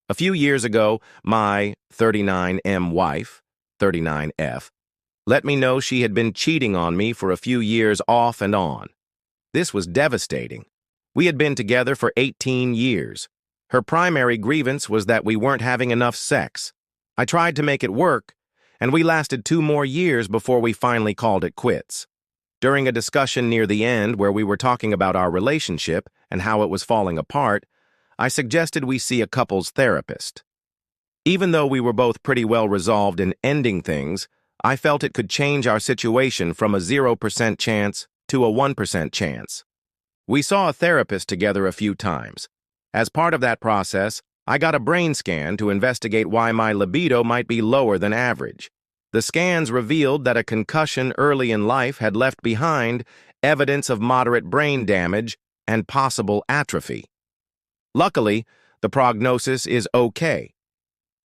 A few years ago, my 39M wife, 39F, let me know she had been cheating on me for a few years off and on. This was devastating. We had been together for 18 years. Her primary grievance was that we weren't having enough sex. I tried to make it work, and we lasted 2 more years before we finally called it quits. During a discussion near the end where we were talking about our relationship and how it was falling apart, I suggested we see a couples therapist. Even though we were both pretty well resolved in ending things, I felt it could change our situation from a 0% chance to a 1% chance. We saw a therapist together a few times. As part of that process, I got a brain scan to investigate why my libido might be lower than average. The scans revealed that a concussion early in life had left behind evidence of moderate brain damage and possible atrophy. Luckily, the prognosis is okay.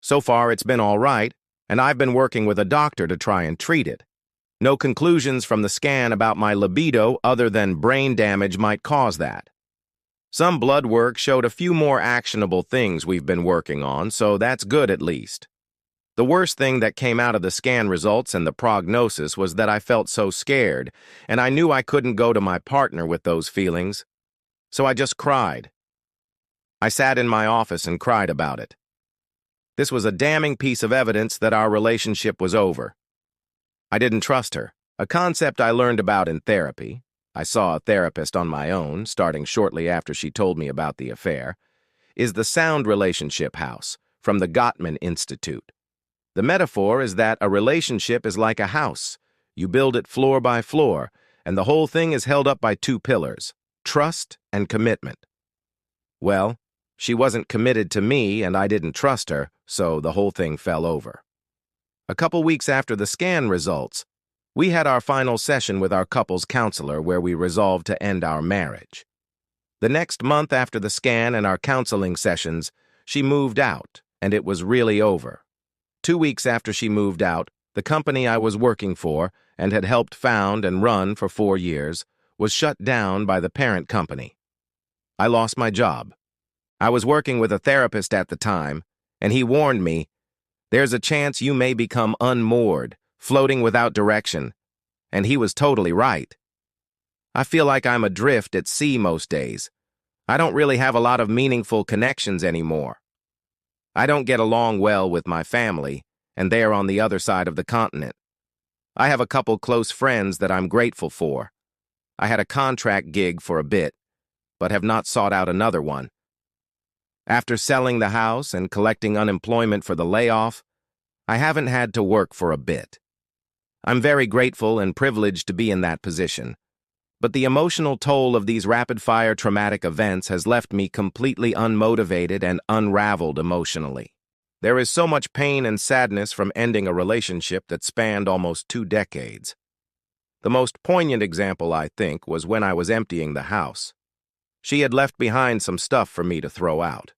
So far, it's been all right, and I've been working with a doctor to try and treat it. No conclusions from the scan about my libido other than brain damage might cause that. Some blood work showed a few more actionable things we've been working on, so that's good at least. The worst thing that came out of the scan results and the prognosis was that I felt so scared, and I knew I couldn't go to my partner with those feelings, so I just cried. I sat in my office and cried about it. This was a damning piece of evidence that our relationship was over. I didn't trust her, a concept I learned about in therapy. I saw a therapist on my own, starting shortly after she told me about the affair, is the sound relationship house from the Gottman Institute. The metaphor is that a relationship is like a house. You build it floor by floor, and the whole thing is held up by 2 pillars, trust and commitment. Well, she wasn't committed to me and I didn't trust her, so the whole thing fell over. A couple weeks after the scan results, we had our final session with our couples counselor where we resolved to end our marriage. The next month after the scan and our counseling sessions, she moved out, and it was really over. 2 weeks after she moved out, the company I was working for and had helped found and run for 4 years was shut down by the parent company. I lost my job. I was working with a therapist at the time, and he warned me, "There's a chance you may become unmoored, floating without direction," and he was totally right. I feel like I'm adrift at sea most days. I don't really have a lot of meaningful connections anymore. I don't get along well with my family, and they're on the other side of the continent. I have a couple close friends that I'm grateful for. I had a contract gig for a bit, but have not sought out another one. After selling the house and collecting unemployment for the layoff, I haven't had to work for a bit. I'm very grateful and privileged to be in that position, but the emotional toll of these rapid-fire traumatic events has left me completely unmotivated and unraveled emotionally. There is so much pain and sadness from ending a relationship that spanned almost 2 decades. The most poignant example, I think, was when I was emptying the house. She had left behind some stuff for me to throw out.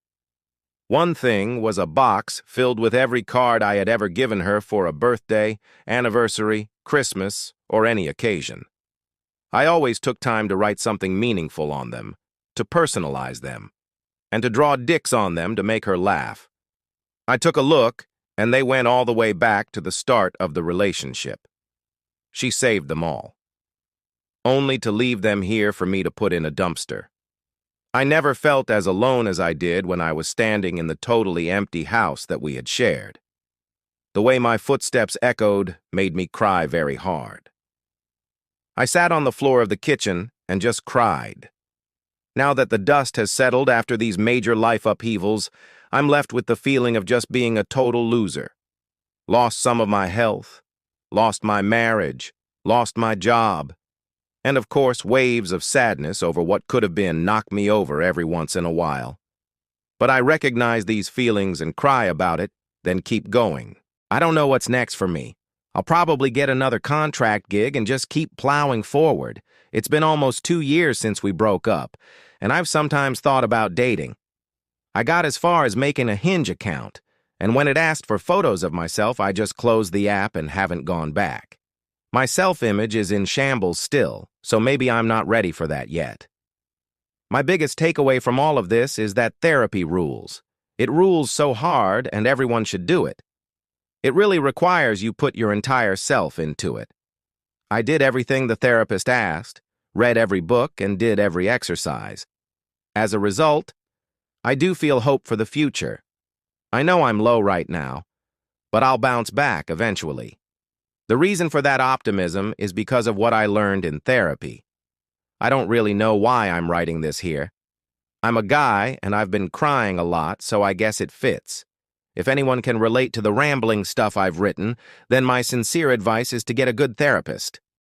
One thing was a box filled with every card I had ever given her for a birthday, anniversary, Christmas, or any occasion. I always took time to write something meaningful on them, to personalize them, and to draw dicks on them to make her laugh. I took a look, and they went all the way back to the start of the relationship. She saved them all, only to leave them here for me to put in a dumpster. I never felt as alone as I did when I was standing in the totally empty house that we had shared. The way my footsteps echoed made me cry very hard. I sat on the floor of the kitchen and just cried. Now that the dust has settled after these major life upheavals, I'm left with the feeling of just being a total loser. Lost some of my health, lost my marriage, lost my job, and of course waves of sadness over what could have been knock me over every once in a while. But I recognize these feelings and cry about it, then keep going. I don't know what's next for me. I'll probably get another contract gig and just keep plowing forward. It's been almost 2 years since we broke up, and I've sometimes thought about dating. I got as far as making a Hinge account, and when it asked for photos of myself, I just closed the app and haven't gone back. My self-image is in shambles still, so maybe I'm not ready for that yet. My biggest takeaway from all of this is that therapy rules. It rules so hard, and everyone should do it. It really requires you put your entire self into it. I did everything the therapist asked, read every book, and did every exercise. As a result, I do feel hope for the future. I know I'm low right now, but I'll bounce back eventually. The reason for that optimism is because of what I learned in therapy. I don't really know why I'm writing this here. I'm a guy, and I've been crying a lot, so I guess it fits. If anyone can relate to the rambling stuff I've written, then my sincere advice is to get a good therapist.